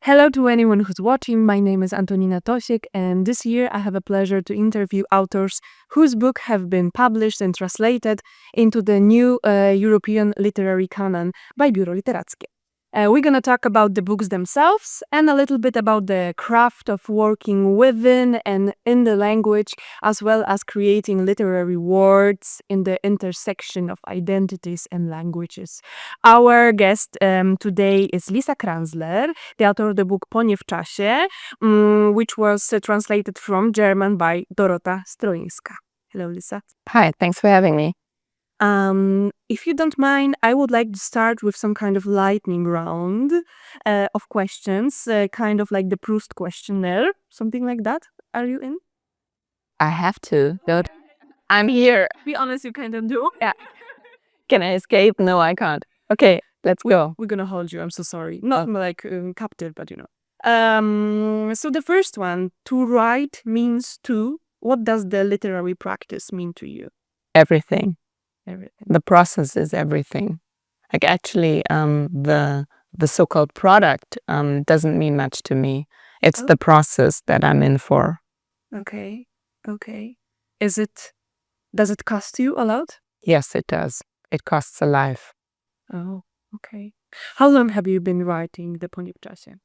Hello to anyone who's watching. My name is Antonina Tosiek, and this year I have a pleasure to interview authors whose books have been published and translated into the new European literary canon by Biuro Literackie. We're going to talk about the books themselves and a little bit about the craft of working within and in the language, as well as creating literary words in the intersection of identities and languages. Our guest today is Lisa Kränzler, the author of the book Ponie w czasie, which was translated from German by Dorota Stroińska. Hello, Lisa. Hi, thanks for having me. If you don't mind, I would like to start with some kind of lightning round of questions, kind of like the Proust questionnaire, something like that. Are you in? I have to. Don't. I'm here. Be honest, you kind of do. Yeah. Can I escape? No, I can't. Okay, let's go. We're gonna hold you. I'm so sorry. Not like captive, but you know. So the first one, to write means to. What does the literary practice mean to you? Everything. Everything. The process is everything. Like actually, the so-called product doesn't mean much to me. It's the process that I'm in for. Okay. Okay. Does it cost you a lot? Yes, it does. It costs a life. Oh, okay. How long have you been writing the Ponie w czasie?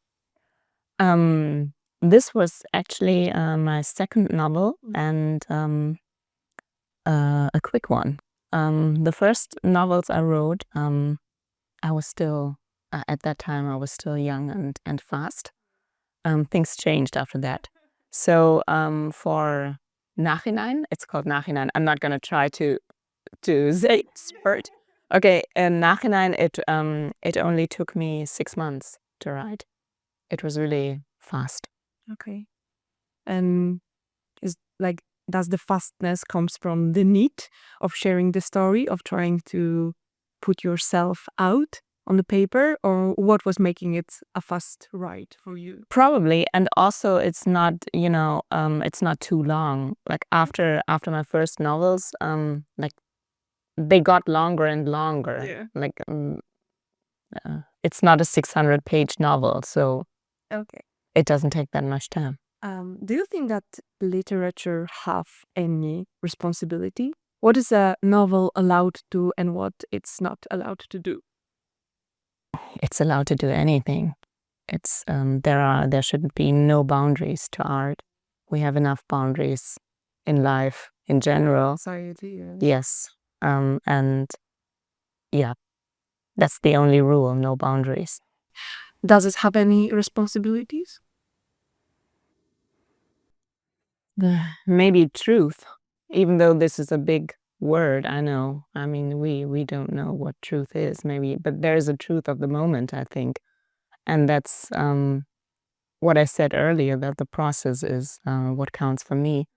This was actually my second novel and a quick one. The first novels I wrote, I was still, at that time, I was still young and fast. Things changed after that. So for Nachhinein, it's called Nachhinein. I'm not going to try to say expert. Okay, in Nachhinein, it only took me 6 months to write. It was really fast. Okay. And does the fastness comes from the need of sharing the story, of trying to put yourself out on the paper, or what was making it a fast write for you? Probably, and also it's not, it's not too long. Like after my first novels, like they got longer and longer. Yeah. Like it's not a 600-page novel, so Okay. it doesn't take that much time. Do you think that literature have any responsibility? What is a novel allowed to and what it's not allowed to do? It's allowed to do anything. It's there shouldn't be no boundaries to art. We have enough boundaries in life in general. Society. Yes. And yeah, that's the only rule, no boundaries. Does it have any responsibilities? Maybe truth, even though this is a big word, I know. I mean, we don't know what truth is, maybe, but there is a truth of the moment, I think. And that's what I said earlier, that the process is what counts for me.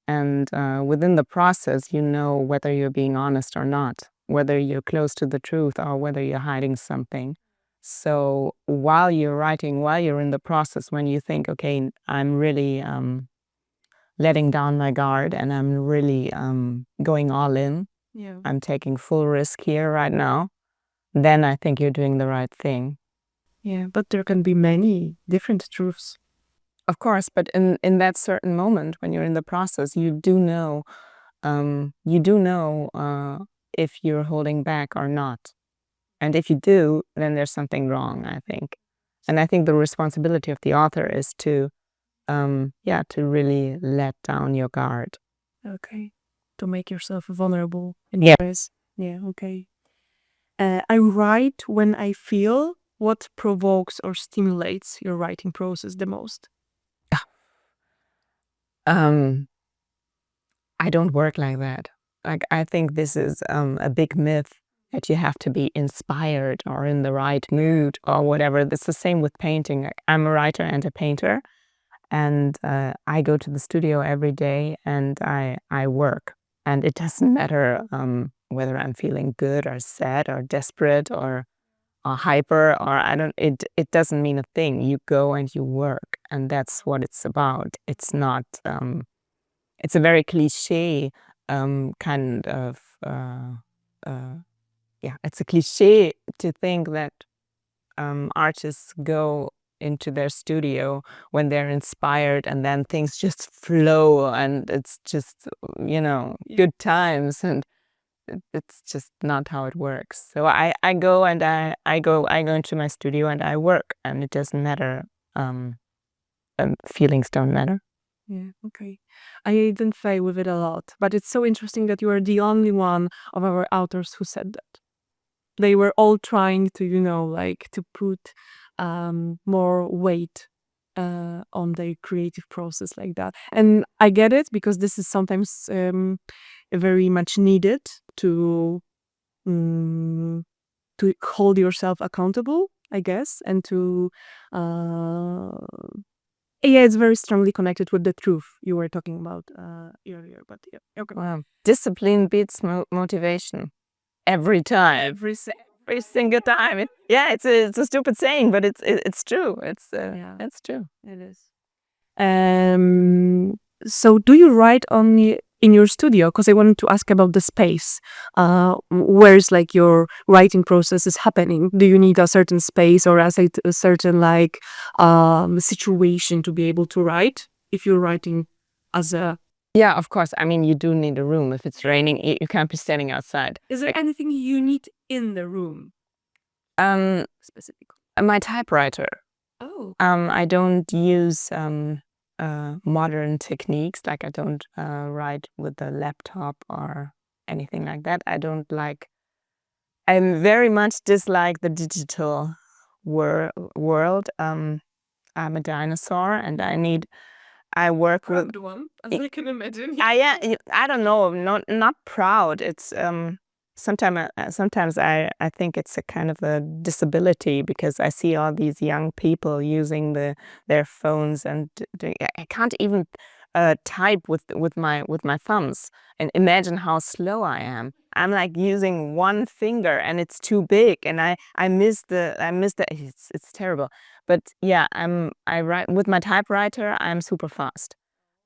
And within the process, you know whether you're being honest or not, whether you're close to the truth or whether you're hiding something. So while you're writing, while you're in the process, when you think, okay, I'm really letting down my guard and I'm really going all in, Yeah. I'm taking full risk here right now, then I think you're doing the right thing. Yeah, but there can be many different truths. Of course, but in that certain moment when you're in the process, you do know if you're holding back or not. And if you do, then there's something wrong, I think. And I think the responsibility of the author is to really let down your guard. Okay. To make yourself vulnerable in Yeah. ways. Yeah, okay. I write when I feel. What provokes or stimulates your writing process the most? I don't work like that. Like, I think this is a big myth that you have to be inspired or in the right mood or whatever. It's the same with painting. I'm a writer and a painter, and I go to the studio every day and I work. And it doesn't matter whether I'm feeling good or sad or desperate or hyper or it doesn't mean a thing. You go and you work, and that's what it's about. It's not it's a very cliche kind of it's a cliche to think that artists go into their studio when they're inspired, and then things just flow, and it's just, good times, and it's just not how it works. So I go and I go into my studio and I work, and it doesn't matter. Feelings don't matter. Yeah, okay. I identify with it a lot, but it's so interesting that you are the only one of our authors who said that. They were all trying to, to put more weight on their creative process like that. And I get it, because this is sometimes very much needed to hold yourself accountable, I guess, and to yeah, it's very strongly connected with the truth you were talking about earlier. But yeah, okay. Wow. Discipline beats motivation every time. Every single time. It's a stupid saying, but it's true. It's true. It is. So do you write in your studio? Because I wanted to ask about the space. Where's like your writing process is happening? Do you need a certain space or a certain situation to be able to write? If you're writing as a Yeah, of course. I mean, you do need a room. If it's raining, you can't be standing outside. Is there anything you need in the room specifically? My typewriter. Oh. I don't use modern techniques. Like I don't write with a laptop or anything like that. I very much dislike the digital world. I'm a dinosaur, and I work with Proud one, as I can imagine. I don't know, not proud. It's sometimes I think it's a kind of a disability, because I see all these young people using their phones, and I can't even type with my thumbs, and imagine how slow I am. I'm like using one finger, and it's too big, and I miss the it's terrible. But yeah, I write with my typewriter. I'm super fast.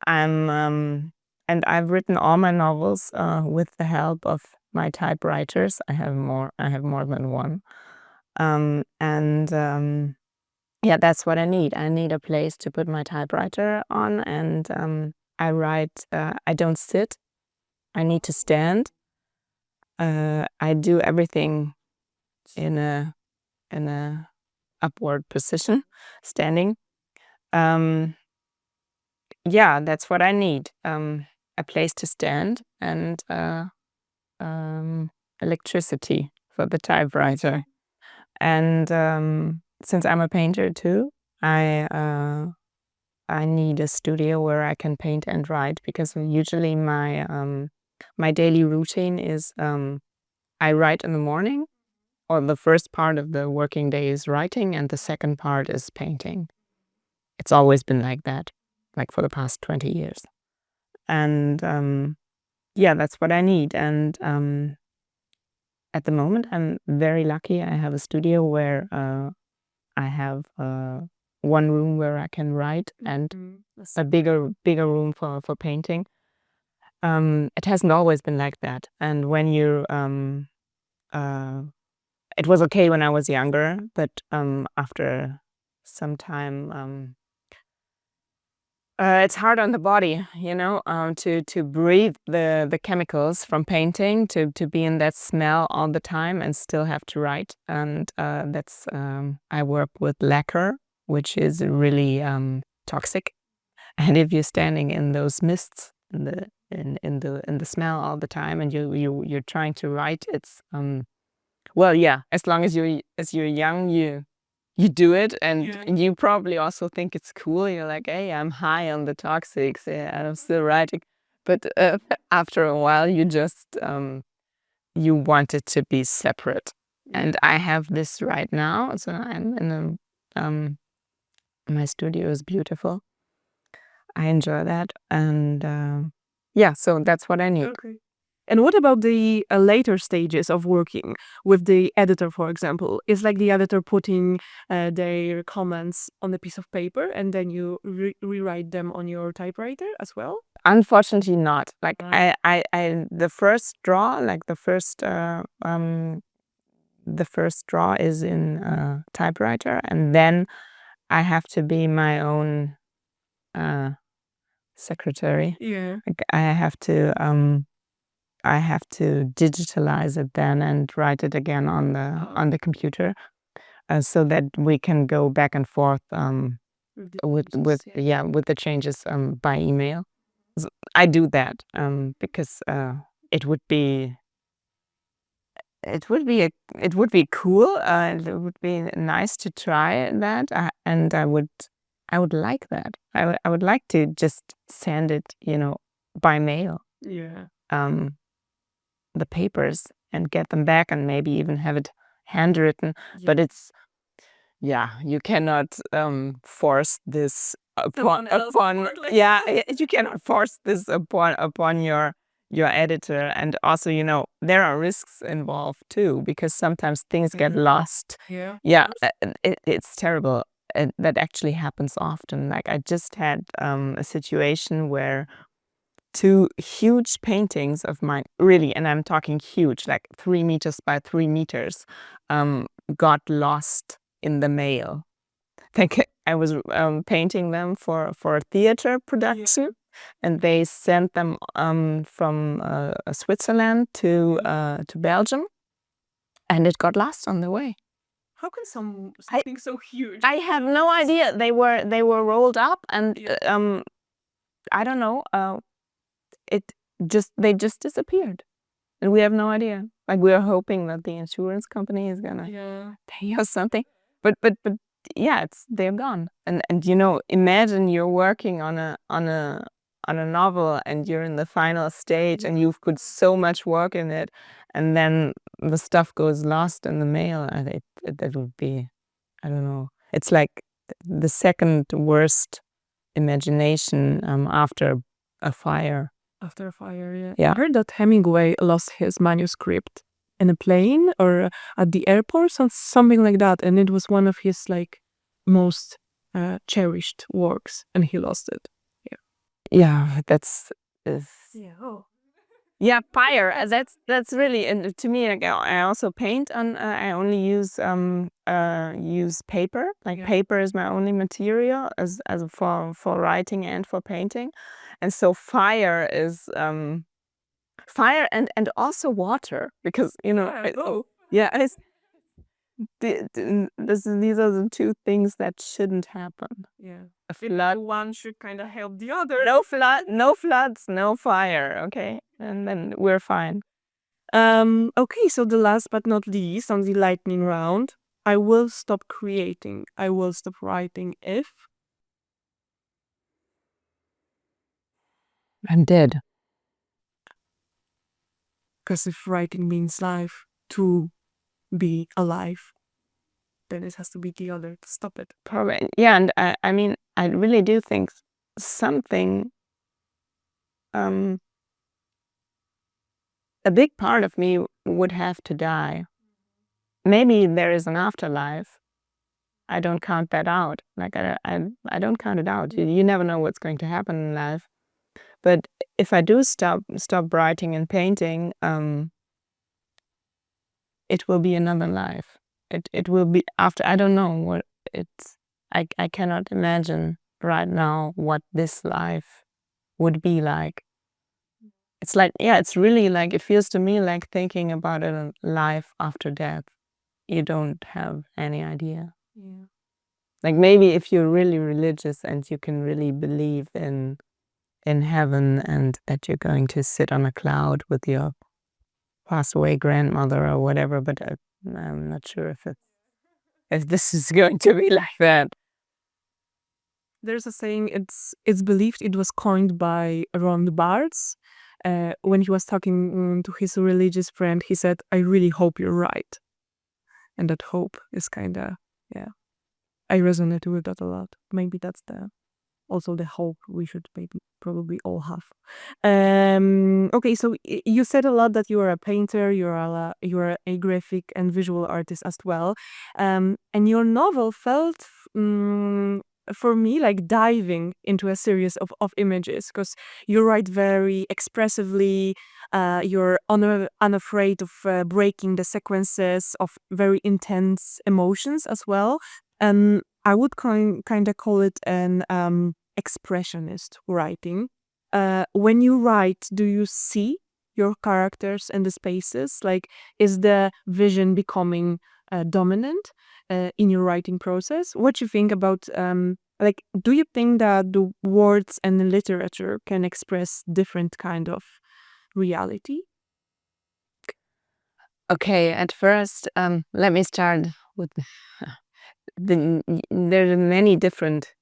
And I've written all my novels with the help of my typewriters. I have more than one. Yeah, that's what I need. I need a place to put my typewriter on, and I write. I don't sit. I need to stand. I do everything in a upward position, standing. Yeah, that's what I need. A place to stand, and electricity for the typewriter. And since I'm a painter too, I need a studio where I can paint and write, because usually my daily routine is I write in the morning, or the first part of the working day is writing, and the second part is painting. It's always been like that, like for the past 20 years. And yeah, that's what I need. And at the moment, I'm very lucky. I have a studio where I have one room where I can write, and a bigger room for painting. It hasn't always been like that. And when you it was okay when I was younger, but after some time, it's hard on the body, to breathe the chemicals from painting, to be in that smell all the time and still have to write. And that's I work with lacquer, which is really toxic. And if you're standing in those mists, in the smell all the time, and you're trying to write, it's well, yeah. As long as you're young, you do it, and you probably also think it's cool. You're like, hey, I'm high on the toxics, and I'm still writing. But after a while, you just you want it to be separate. And I have this right now. So I'm in my studio is beautiful. I enjoy that, and yeah, so that's what I need. Okay. And what about the later stages of working with the editor, for example? Is like the editor putting their comments on a piece of paper, and then you rewrite them on your typewriter as well? Unfortunately, not. Like the first draw, like the first draw is in typewriter, and then I have to be my own secretary. Yeah. Like, I have to digitalize it then and write it again on the computer, so that we can go back and forth with the changes by email. I do that because it would be cool. It would be nice to try that, and I would like that. I would like to just send it, by mail. Yeah. The papers and get them back, and maybe even have it handwritten. But it's you cannot force this upon you cannot force this upon your editor. And also, there are risks involved too, because sometimes things get lost. It's terrible. That actually happens often. Like, I just had a situation where 2 huge paintings of mine, really, and I'm talking huge, like 3 meters by 3 meters, got lost in the mail. Like, I was painting them for a theater production, and they sent them from Switzerland to Belgium, and it got lost on the way. How can something so huge? I have no idea. They were rolled up, and I don't know. They just disappeared, and we have no idea. Like, we are hoping that the insurance company is gonna pay us something, but they're gone. And imagine you're working on a novel, and you're in the final stage, and you've put so much work in it, and then the stuff goes lost in the mail, and that would be, I don't know. It's like the second worst imagination after a fire. After a fire, Yeah. I heard that Hemingway lost his manuscript in a plane or at the airport, something like that, and it was one of his most cherished works, and he lost it. Yeah, that's Oh. yeah, fire. That's really, and to me, like, I also paint on. I only use paper. Like, paper is my only material as for writing and for painting, and so fire is fire and also water, because it's these are the 2 things that shouldn't happen. A flood. One should kind of help the other. No floods, no fire. Okay, and then we're fine. Okay, so the last but not least, on the lightning round, I will stop creating. I will stop writing if I'm dead. because if writing means life, to be alive, then it has to be the other to stop it. Probably, yeah. And I mean, I really do think something, a big part of me would have to die. Maybe there is an afterlife. I don't count that out. Like, I don't count it out. You never know what's going to happen in life. But if I do stop writing and painting, it will be another life. It will be after. I don't know what it's. I cannot imagine right now what this life would be like. It's like, it's really like, it feels to me like thinking about a life after death. You don't have any idea. Like, maybe if you're really religious and you can really believe in heaven, and that you're going to sit on a cloud with your passed away grandmother or whatever, but I'm not sure if this is going to be like that. There's a saying, it's believed it was coined by Ron Barthes. When he was talking to his religious friend, he said, "I really hope you're right." And that hope is kind of, I resonate with that a lot. Maybe that's also the hope we should probably all have. Okay, so you said a lot that you are a painter, you're a graphic and visual artist as well. And your novel felt for me like diving into a series of images, because you write very expressively. You're unafraid of breaking the sequences of very intense emotions as well. I would kind of call it an expressionist writing. When you write, do you see your characters and the spaces? Like, is the vision becoming dominant in your writing process? What do you think about like, do you think that the words and the literature can express different kind of reality? Okay, at first, let me start with there are many different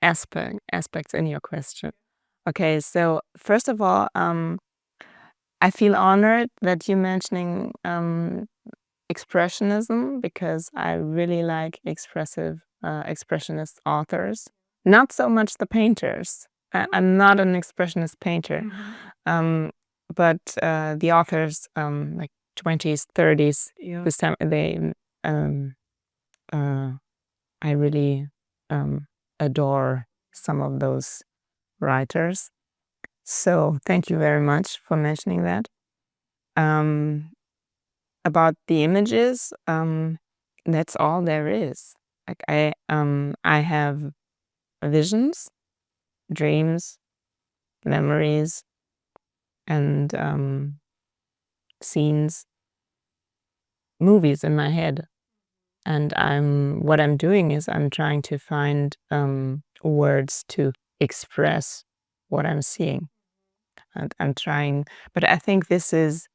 aspects in your question. Okay, so first of all, I feel honored that you're mentioning expressionism because I really like expressionist authors. Not so much the painters. I'm not an expressionist painter, but the authors, like 20s, 30s, Yeah. um, I really adore some of those writers. So thank you very much for mentioning that. About the images, that's all there is. Like I have visions, dreams, memories, and scenes, movies in my head. And what I'm doing is I'm trying to find words to express what I'm seeing. And I'm trying, but I think this is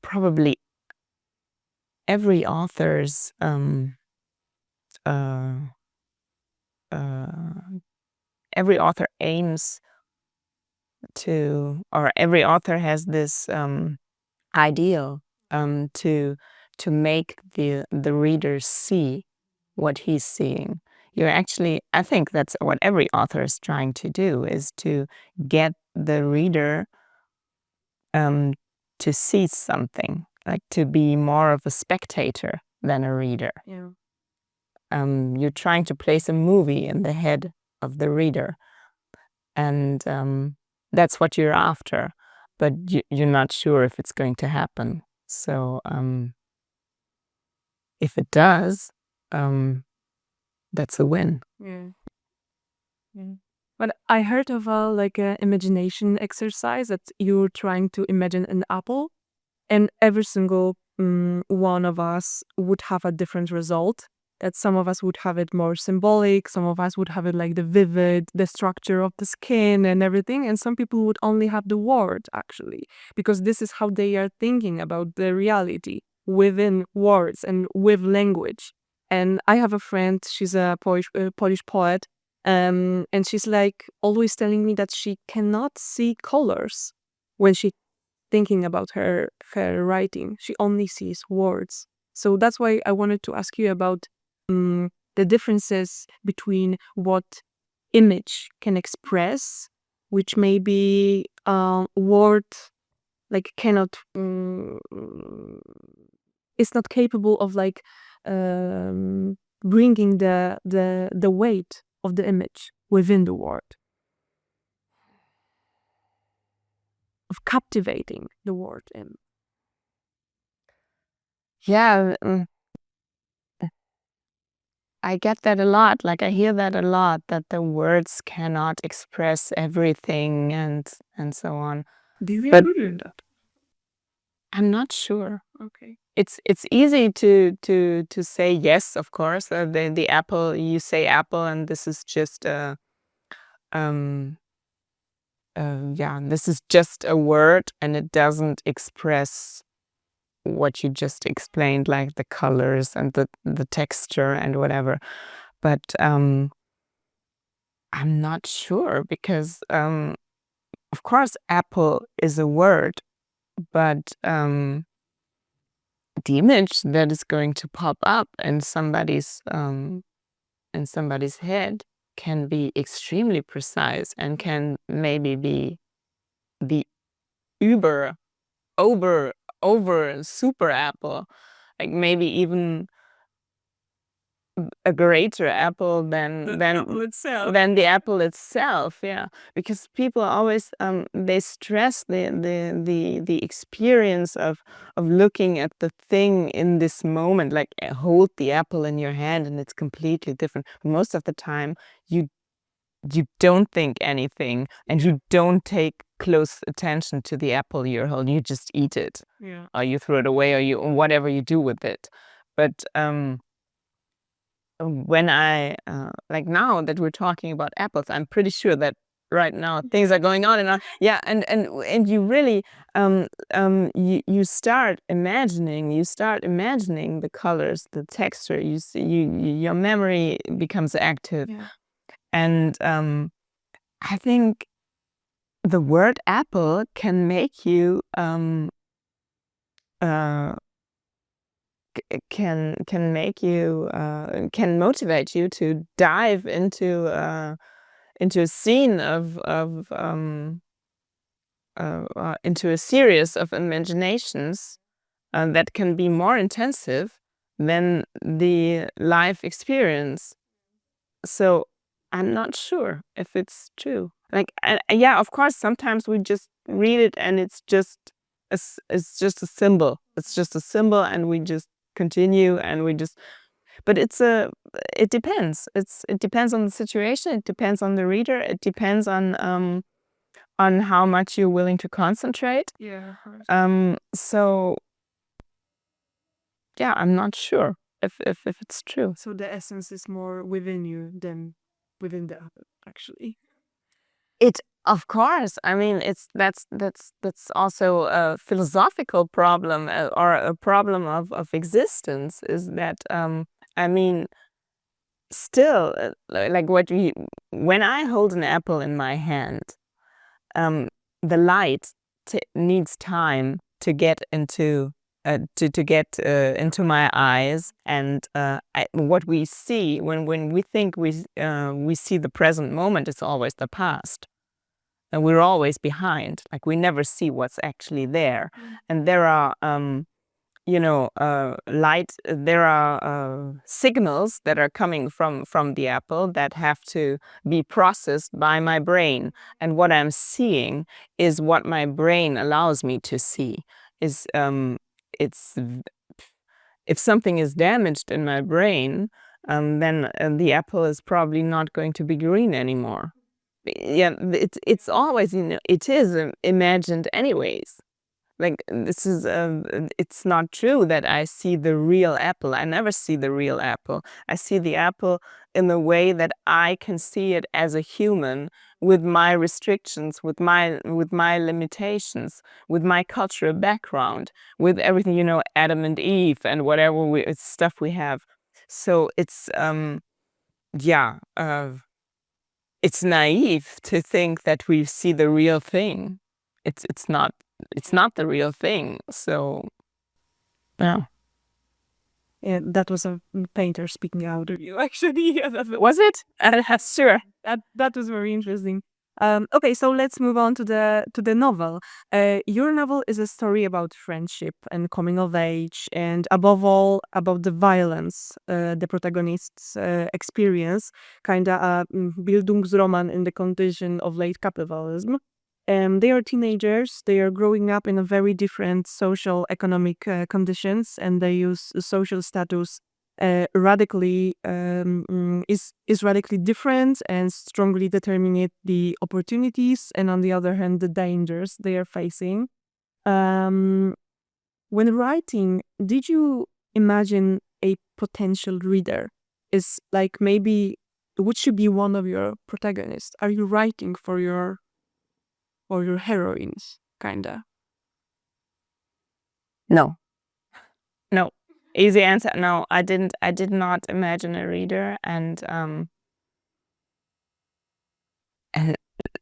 probably every author's uh, every author aims to, or every author has this ideal to make the reader see what he's seeing. You're actually, I think that's what every author is trying to do, is to get the reader to see something, like to be more of a spectator than a reader. Yeah. You're trying to place a movie in the head of the reader, and that's what you're after, but you're not sure if it's going to happen. So if it does, that's a win. Yeah. Yeah. But I heard of like a imagination exercise that you're trying to imagine an apple, and every single one of us would have a different result. That some of us would have it more symbolic, some of us would have it like the vivid, the structure of the skin and everything, and some people would only have the word actually, because this is how they are thinking about the reality within words and with language. And I have a friend, she's a Polish poet, and she's like always telling me that she cannot see colors when she thinking about her writing. She only sees words. So that's why I wanted to ask you about the differences between what image can express, which maybe word like cannot is not capable of like bringing the weight of the image within the word, of captivating the word in. Yeah, I get that a lot. Like I hear that a lot, that the words cannot express everything and so on. Do you But agree with that? I'm not sure. Okay. It's easy to say yes, of course. The apple, you say apple, and this is just um yeah, this is just a word, and it doesn't express what you just explained, like the colors and the texture and whatever. But I'm not sure because of course apple is a word, but the image that is going to pop up in somebody's head can be extremely precise and can maybe be the uber over super apple, like maybe even a greater apple than itself. than the apple itself. Yeah, because people always they stress the experience of looking at the thing in this moment, like hold the apple in your hand and it's completely different. Most of the time you don't think anything and you don't take close attention to the apple you're holding. You just eat it, Yeah. or you throw it away, or you whatever you do with it. But when I like now that we're talking about apples, I'm pretty sure that right now things are going on and yeah, and you really you start imagining the colors, the texture. You see, your memory becomes active. Yeah. And I think the word apple can make you can make you can motivate you to dive into a scene of into a series of imaginations that can be more intensive than the life experience. So I'm not sure if it's true. Like, yeah, of course, sometimes we just read it and it's just it's just a symbol. It's just a symbol, and we just continue, and we just. But it depends. It depends on the situation. It depends on the reader. It depends on how much you're willing to concentrate. Yeah, of course. So yeah, I'm not sure if it's true. So the essence is more within you than within the apple, actually. It, of course. I mean, that's also a philosophical problem, or a problem of existence. Is that I mean, still, like when I hold an apple in my hand, the light needs time to get into into my eyes, and what we see when we think we see the present moment is always the past. And we're always behind, like we never see what's actually there. And there are there are signals that are coming from the apple that have to be processed by my brain, and what I'm seeing is what my brain allows me to see. Is it's If something is damaged in my brain, then the apple is probably not going to be green anymore. Yeah, it's always, it is imagined anyways. Like, this is it's not true that I see the real apple. I never see the real apple. I see the apple in the way that I can see it as a human, with my restrictions, with my limitations, with my cultural background, with everything, Adam and Eve and whatever stuff we have. So it's yeah, it's naive to think that we see the real thing. It's not the real thing. So yeah. Yeah, that was a painter speaking out of you, actually. Yeah, Was it? Sure. that was very interesting. Okay, so let's move on to the novel. Your novel is a story about friendship and coming of age, and above all, about the violence the protagonists experience, kind of a Bildungsroman in the condition of late capitalism. They are teenagers. They are growing up in a very different social economic conditions, and they use social status radically is radically different and strongly determine the opportunities, and on the other hand the dangers they are facing. Um, when writing, did you imagine a potential reader is like maybe would she be one of your protagonists? Are you writing for your heroines, kinda? No. No. Easy answer. No, I didn't. I did not imagine a reader, and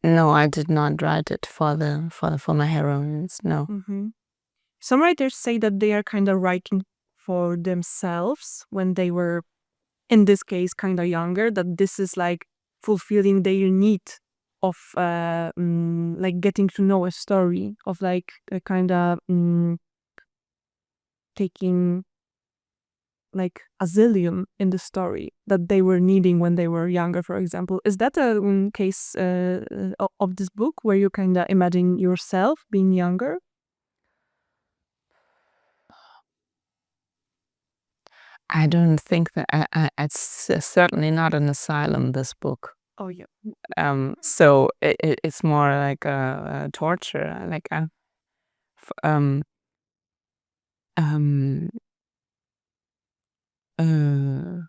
no, I did not write it for my heroines. No. Mm-hmm. Some writers say that they are kind of writing for themselves when they were, in this case, kind of younger, that this is like fulfilling their need of like getting to know a story, of like kind of taking like asylum in the story that they were needing when they were younger, for example. Is that a case of this book where you kind of imagine yourself being younger? I don't think that it's certainly not an asylum, this book. Oh yeah. So it's more like a torture, like um, um, uh,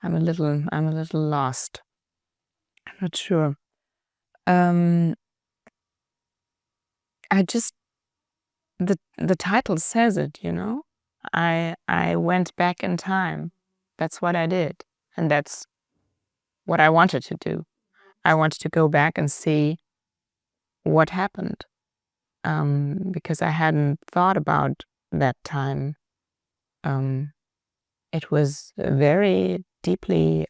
I'm a little lost. I'm not sure. Um, I just the title says it, you know. I went back in time. That's what I did, and that's what I wanted to do. I wanted to go back and see what happened, because I hadn't thought about that time. Um, it was very deeply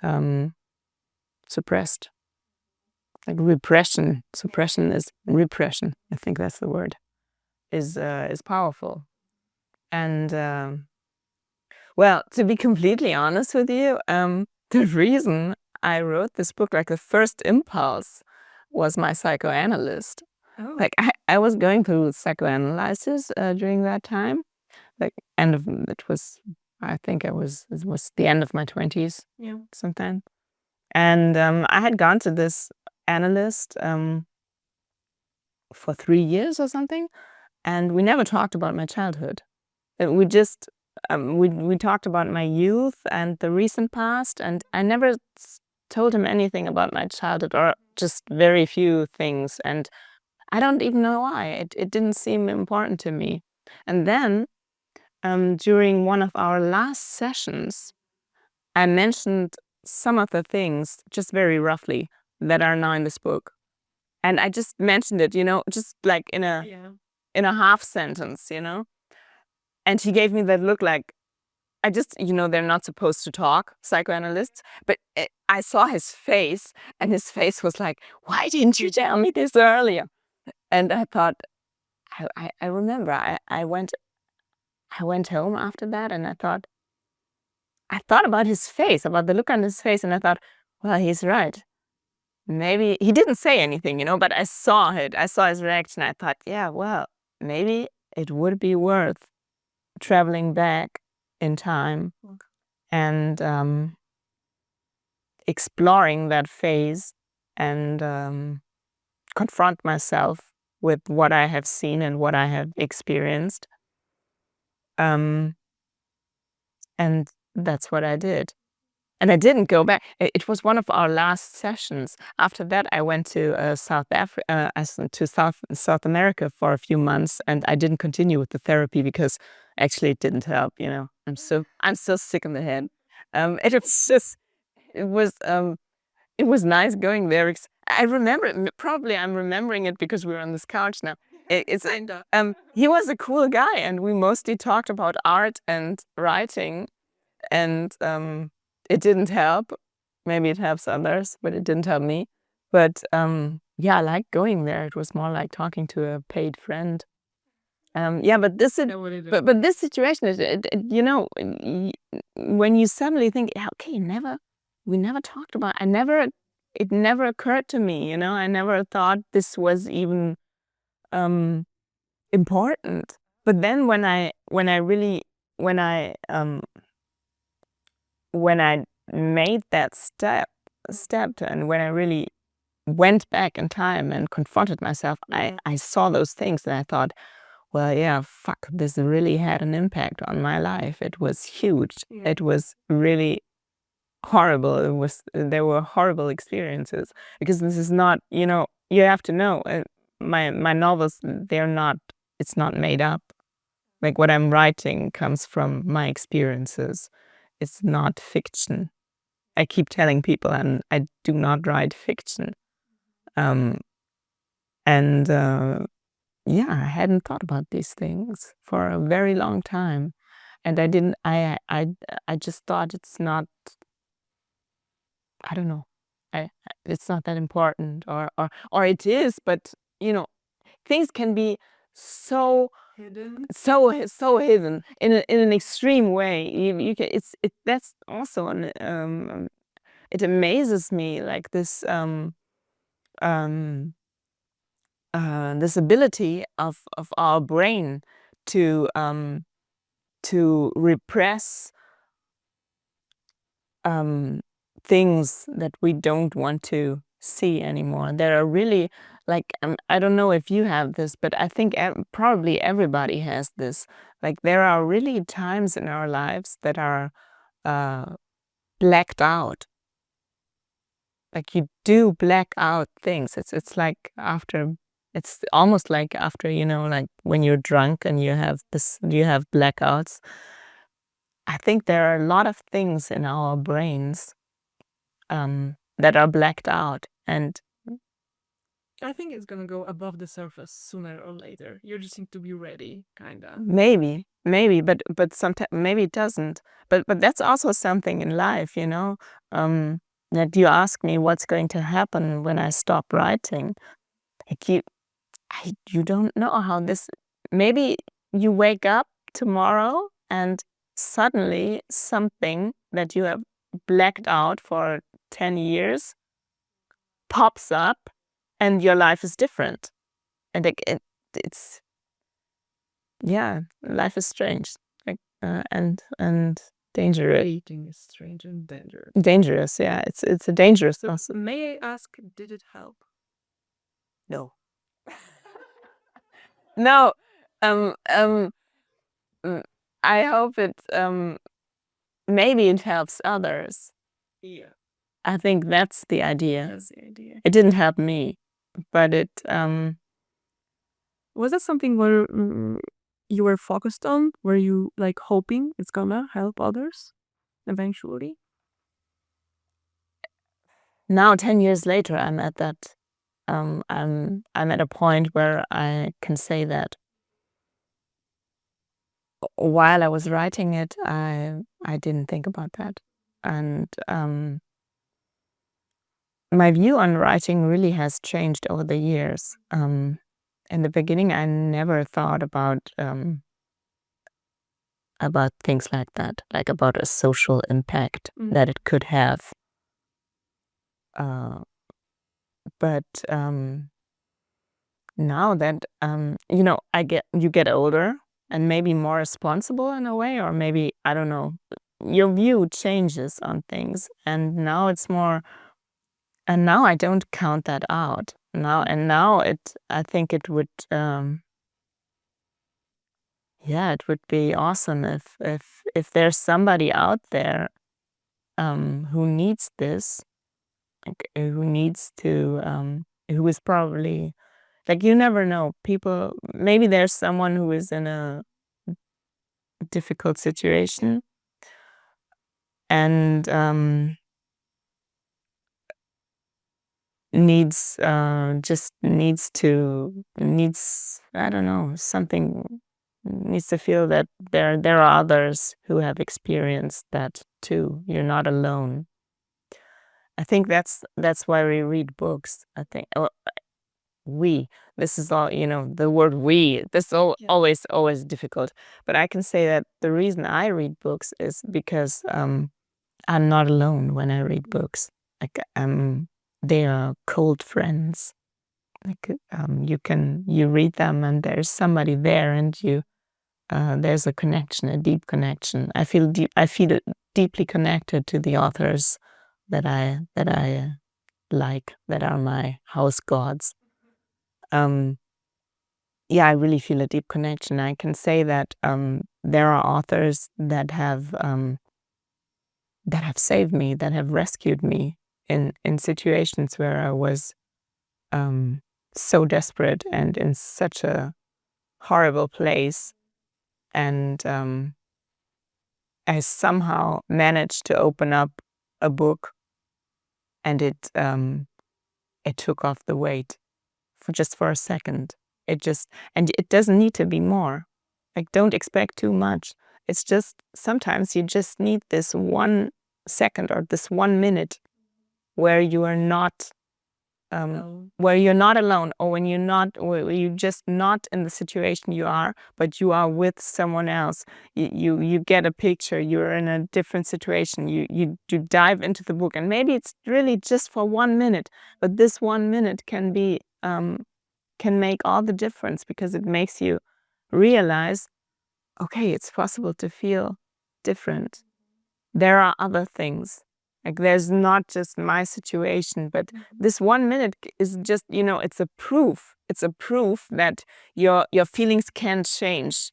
suppressed, like repression. Suppression is repression. I think that's the word. Is powerful, and well, to be completely honest with you, the reason I wrote this book, like the first impulse, was my psychoanalyst. Oh. Like I was going through psychoanalysis during that time. Like it was, I think it was the end of my 20s. Yeah. Sometime. And I had gone to this analyst for 3 years or something, and we never talked about my childhood. We just we talked about my youth and the recent past, and I never told him anything about my childhood, or just very few things. And I don't even know why. It didn't seem important to me. And then during one of our last sessions, I mentioned some of the things, just very roughly, that are now in this book. And I just mentioned it, just like in a half sentence, And he gave me that look, like, I just, they're not supposed to talk, psychoanalysts, but I saw his face, and his face was like, why didn't you tell me this earlier? And I thought, I remember I went home after that, and I thought about his face, about the look on his face, and I thought, well, he's right. Maybe he didn't say anything, but I saw it. I saw his reaction. I thought, yeah, well, maybe it would be worth traveling back in time and exploring that phase and confront myself with what I have seen and what I have experienced. And that's what I did. And I didn't go back. It was one of our last sessions. After that, I went to South America for a few months, and I didn't continue with the therapy because actually it didn't help. I'm so sick in the head. It was nice going there. I remember, probably I'm remembering it because we're on this couch now. He was a cool guy, and we mostly talked about art and writing, and it didn't help. Maybe it helps others, but it didn't help me. But yeah, I liked going there. It was more like talking to a paid friend. Yeah, but this situation is, when you suddenly think, yeah, okay, we never talked about. It never occurred to me. I never thought this was even important. But then when I made that step, and when I really went back in time and confronted myself, I saw those things, and I thought, well, yeah, fuck, this really had an impact on my life. It was huge. Yeah. It was really horrible. There were horrible experiences, because this is not, you have to know, my novels, it's not made up. Like, what I'm writing comes from my experiences. It's not fiction. I keep telling people, and I do not write fiction. And yeah, I hadn't thought about these things for a very long time, and I just thought it's not. I don't know. It's not that important, or it is, but things can be so hidden. So hidden in an extreme way. You can, that's also it amazes me, like this this ability of our brain to repress things that we don't want to see anymore. There are really, like, I don't know if you have this, but I think probably everybody has this. Like, there are really times in our lives that are blacked out. Like, you do black out things. It's like after, it's almost like after, like when you're drunk and you have blackouts. I think there are a lot of things in our brains that are blacked out, and I think it's gonna go above the surface sooner or later. You just need to be ready, kinda. maybe, but sometimes maybe it doesn't. But that's also something in life, that you ask me what's going to happen when I stop writing. Like you don't know how this. Maybe you wake up tomorrow and suddenly something that you have blacked out for 10 years pops up, and your life is different. And it's yeah, life is strange, like and dangerous. Dating is strange and dangerous. Dangerous, yeah. It's a dangerous. So, Also. may I ask, did it help? No. No. Um. Um. I hope it. Maybe it helps others. Yeah, I think that's the idea. that's the idea. It didn't help me, but it. Was that something where you were focused on? Were you like hoping it's gonna help others eventually? Now 10 years later, I'm at that. I'm at a point where I can say that. While I was writing it, I didn't think about that, and my view on writing really has changed over the years. In the beginning, I never thought about things like that, like about a social impact that it could have. But now that you get older and maybe more responsible in a way, or maybe, I don't know, your view changes on things, and now it's more. And now I don't count that out. Now I think it would. It would be awesome if there's somebody out there who needs this, like, who needs to, who is probably, like, you never know. People, maybe there's someone who is in a difficult situation, and needs I don't know, something, needs to feel that there are others who have experienced that too. You're not alone. I think that's why we read books. I think this is all, the word we, this is always difficult, but I can say that the reason I read books is because I'm not alone when I read books. Like, they are cold friends. Like, you read them and there's somebody there, and there's a connection, a deep connection. I feel deeply connected to the authors that I like, that are my house gods. I really feel a deep connection. I can say that there are authors that have saved me, that have rescued me in situations where I was so desperate and in such a horrible place, and I somehow managed to open up a book, and it took off the weight for a second. And it doesn't need to be more. Like, don't expect too much. It's just, sometimes you just need this 1 second or this 1 minute where you are not where you're not alone, or when you're just not in the situation you are, but you are with someone else. You get a picture, you're in a different situation, you dive into the book, and maybe it's really just for 1 minute, but this 1 minute can be can make all the difference, because it makes you realize, okay, it's possible to feel different. There are other things. Like, there's not just my situation, but this 1 minute is just, it's a proof. It's a proof that your feelings can change.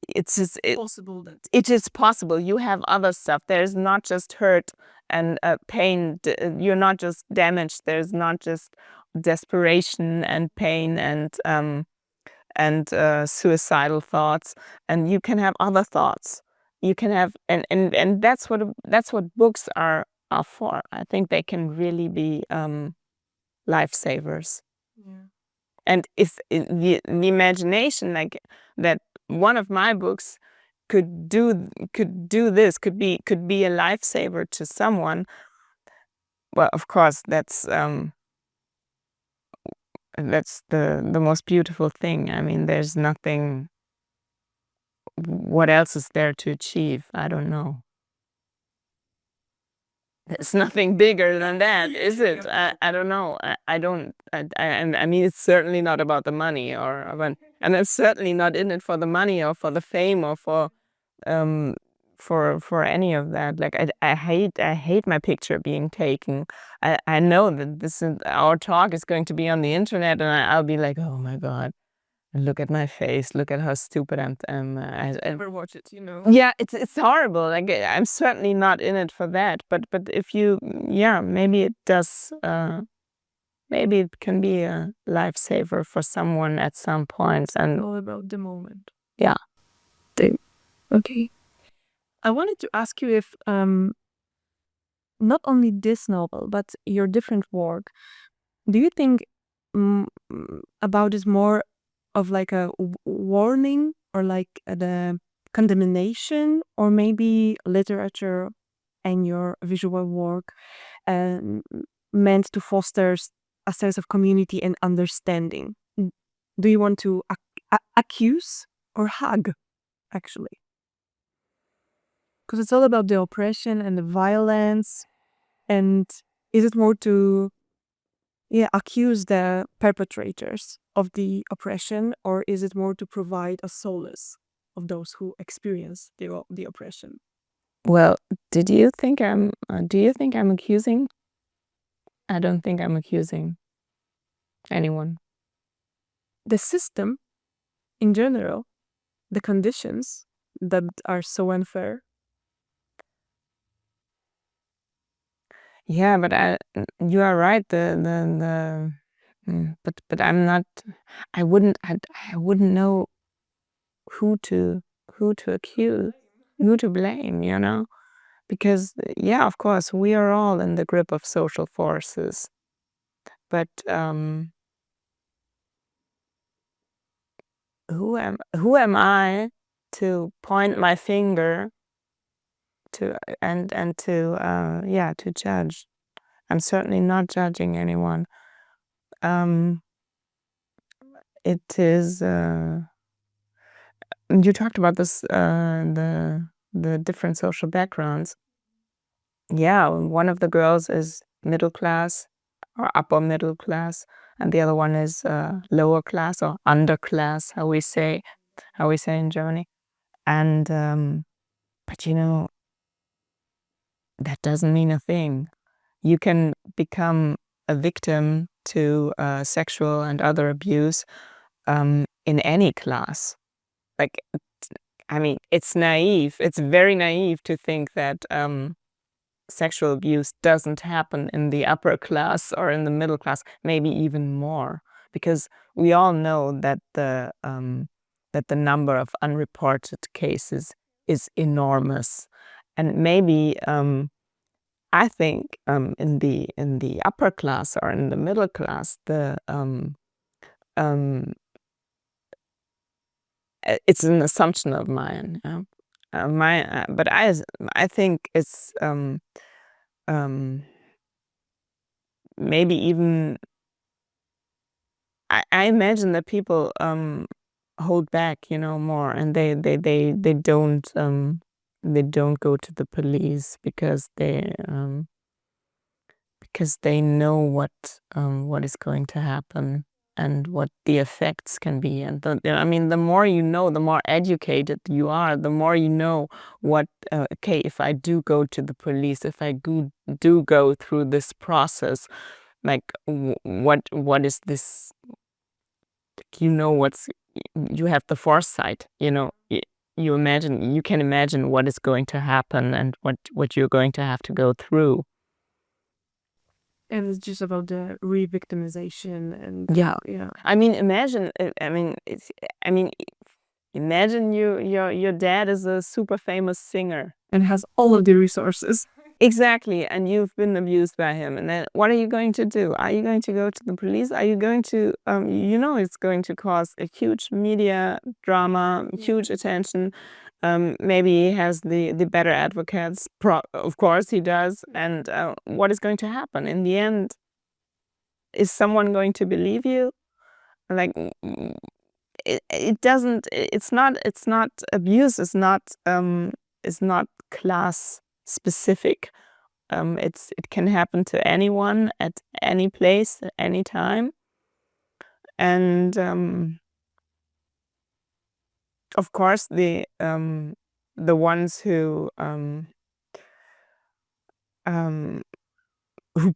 It's just Possible that it is possible. You have other stuff. There's not just hurt and pain. You're not just damaged. There's not just desperation and pain and suicidal thoughts. And you can have other thoughts. You can have and that's what books are for. I think they can really be lifesavers. yeah. And if the imagination, like that, one of my books could do this, could be a lifesaver to someone. Well, of course, that's the most beautiful thing. I mean, there's nothing. What else is there to achieve? I don't know. There's nothing bigger than that, is it? I don't know. I don't. I mean, it's certainly not about the money, and I'm certainly not in it for the money or for the fame or um for any of that. Like, I hate my picture being taken. I know that our talk is going to be on the internet, and I'll be like, oh my God. Look at my face. Look at how stupid I Never watch it, yeah, it's horrible. Like, I'm certainly not in it for that. But if you, yeah, maybe it does. Maybe it can be a lifesaver for someone at some point. And all about the moment. yeah, Okay. I wanted to ask you if not only this novel, but your different work, do you think about this more of like a warning, or like the condemnation, or maybe literature and your visual work meant to foster a sense of community and understanding? Do you want to accuse or hug, actually? Because it's all about the oppression and the violence. And is it more to accuse the perpetrators of the oppression, or is it more to provide a solace of those who experience the oppression? well, do you think I'm accusing? I don't think I'm accusing anyone. The system in general, the conditions that are so unfair. Yeah, but you are right. But I'm not. I wouldn't know who to accuse, who to blame. Because yeah, of course, we are all in the grip of social forces. But who am I to point my finger to and to judge? I'm certainly not judging anyone. It is. You talked about this, the different social backgrounds. Yeah, one of the girls is middle class or upper middle class, and the other one is lower class or underclass, how we say in Germany. And but that doesn't mean a thing. You can become a victim to sexual and other abuse in any class. Like, I mean, it's naive. It's very naive to think that sexual abuse doesn't happen in the upper class or in the middle class, maybe even more, because we all know that the number of unreported cases is enormous, and maybe I think in the upper class or in the middle class, it's an assumption of mine. But I think it's maybe even I imagine that people hold back, more, and they don't go to the police because they know what is going to happen and what the effects can be. And the more you know, the more educated you are, the more you know what, okay, if I do go to the police, if I do go through this process, like what is this, you have the foresight, you can imagine what is going to happen and what you're going to have to go through. And it's just about the re-victimization and Yeah. yeah. Imagine your dad is a super famous singer. And has all of the resources. Exactly, and you've been abused by him, and then what are you going to do? Are you going to go to the police? Are you going to, it's going to cause a huge media drama, huge attention. Maybe he has the better advocates. Of course he does. And what is going to happen in the end? Is someone going to believe you? Like, it doesn't. It's not abuse. It's not class specific. It can happen to anyone at any place at any time. And of course the ones who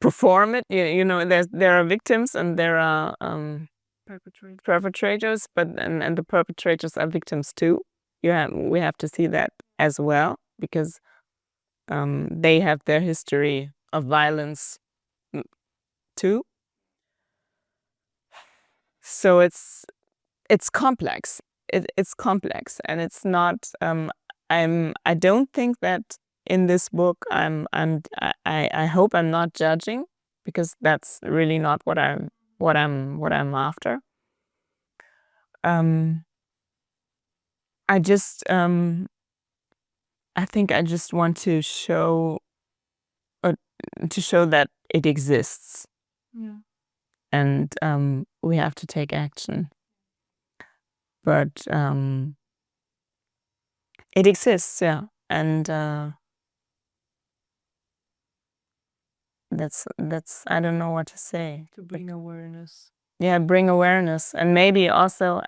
perform it, there are victims and there are perpetrators, but and the perpetrators are victims too. We have to see that as well, because they have their history of violence too. So it's complex. It's complex, and it's not. I don't think that in this book I hope I'm not judging, because that's really not what I'm after. I think I just want to show that it exists. Yeah. And we have to take action. But it exists, yeah. And that's I don't know what to say. To bring awareness. Yeah, bring awareness. And maybe also,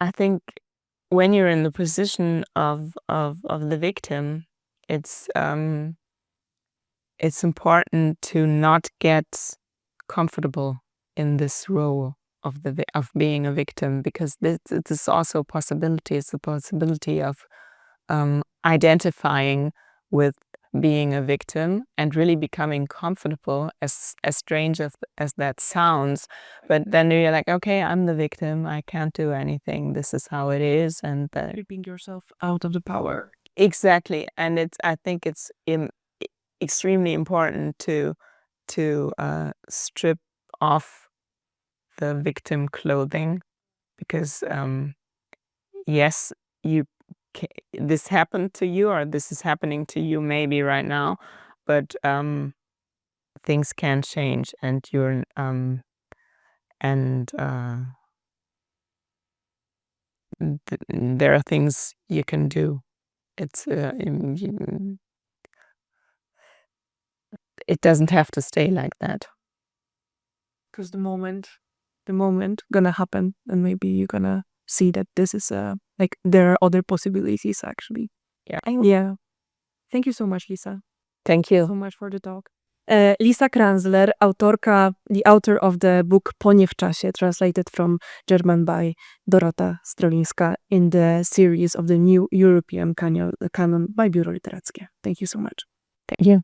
I think when you're in the position of the victim, it's important to not get comfortable in this role of being a victim, because this is also a possibility. It's a possibility of identifying with being a victim and really becoming comfortable, as strange as that sounds. But then you're like, okay, I'm the victim. I can't do anything. This is how it is. And Keeping yourself out of the power. Exactly. And I think it's extremely important to strip off the victim clothing, because yes, this happened to you, or this is happening to you maybe right now, but things can change, and there are things you can do. It's it doesn't have to stay like that. Because the moment gonna happen, and maybe you're gonna see that this is like there are other possibilities actually. Yeah. Yeah. Thank you so much, Lisa. Thank you so much for the talk. Lisa Kränzler, the author of the book Po nie w czasie, translated from German by Dorota Strolińska in the series of the New European Canon by Biuro Literackie. Thank you so much. Thank you.